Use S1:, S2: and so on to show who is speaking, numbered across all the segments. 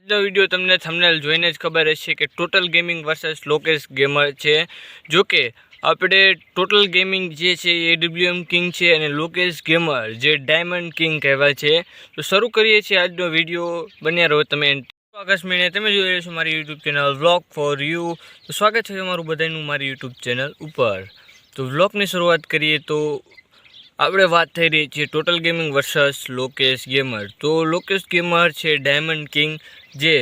S1: આજનો વિડીયો તમને થંબનેલ જોઈને જ ખબર હશે કે total gaming versus Lokesh gamer છે। જો કે આપણે ટોટલ ગેમિંગ જે છે એ AWM કિંગ છે અને લોકેશ ગેમર જે ડાયમંડ કિંગ કહેવાય છે। તો શરૂ કરીએ છીએ આજનો વિડીયો, બન્યા રહો તમે। આકાશ મીણે તમે જોઈ રહ્યા છો મારી YouTube channel vlog for you. તો સ્વાગત છે તમારું બધાનું મારી યુટ્યુબ ચેનલ ઉપર। તો વ્લોગની શરૂઆત કરીએ તો આપણે વાત થઈ રહી છે total gaming versus Lokesh gamer. તો લોકેશ ગેમર છે ડાયમંડ કિંગ, જે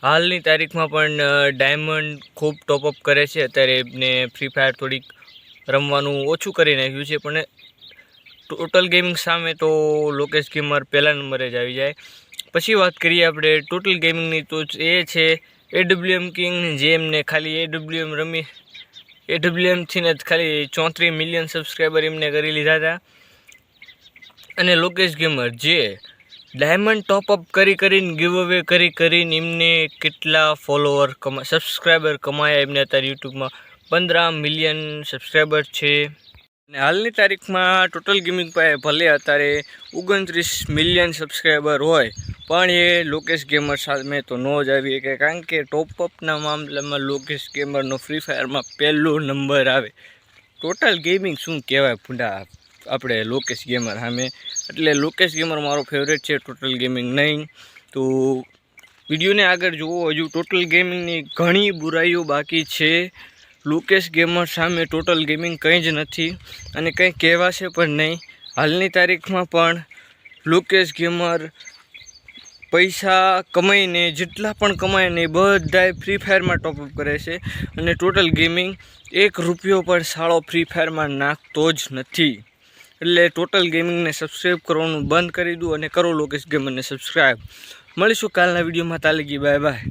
S1: હાલની તારીખમાં પણ ડાયમંડ ખૂબ ટોપઅપ કરે છે। અત્યારે એમને ફ્રી ફાયર થોડીક રમવાનું ઓછું કરી નાખ્યું છે, પણ ટોટલ ગેમિંગ સામે તો લોકેશ ગેમર પહેલા નંબરે જ આવી જાય। પછી વાત કરીએ આપણે ટોટલ ગેમિંગની, તો એ છે AWM કિંગ, જે એમને ખાલી AWMથી ને જ ખાલી 34 મિલિયન સબસ્ક્રાઈબર એમને કરી લીધા હતા। અને લોકેશ ગેમર જે ડાયમંડ ટોપઅપ કરીને ગીવ અવે કરીને એમને કેટલા સબસ્ક્રાઈબર કમાયા। એમને અત્યારે યુટ્યુબમાં 15 મિલિયન સબસ્ક્રાઈબર છે। અને હાલની તારીખમાં ટોટલ ગેમિંગ પાસે ભલે અત્યારે 29 મિલિયન સબસ્ક્રાઈબર હોય, પણ એ લોકેશ ગેમર સામે તો ન જ આવી શકે, કારણ કે ટોપઅપના મામલામાં લોકેશ ગેમરનો ફ્રી ફાયરમાં પહેલો નંબર આવે। ટોટલ ગેમિંગ શું કહેવાય ભૂંડા આપણે લોકેશ ગેમર સામે। એટલે લોકેશ ગેમર મારો ફેવરેટ છે, ટોટલ ગેમિંગ નહીં। તો વિડીયોને આગળ જુઓ, હજુ ટોટલ ગેમિંગની ઘણી બુરાઈઓ બાકી છે। લોકેશ ગેમર સામે ટોટલ ગેમિંગ કંઈ જ નથી અને કંઈ કહેવાશે પણ નહીં। હાલની તારીખમાં પણ લોકેશ ગેમર પૈસા કમાઈને, જેટલા પણ કમાય ને બધાય ફ્રી ફાયરમાં ટોપઅપ કરે છે। અને ટોટલ ગેમિંગ 1 રૂપિયો પણ સાળો ફ્રી ફાયરમાં નાખતો જ નથી। એટલે ટોટલ ગેમિંગને સબસ્ક્રાઈબ કરવાનું બંધ કરી દો અને કરો લોકેશ ગેમરને સબસ્ક્રાઈબ। મળીશું કાલના વિડીયોમાં, તાલીગી બાય બાય।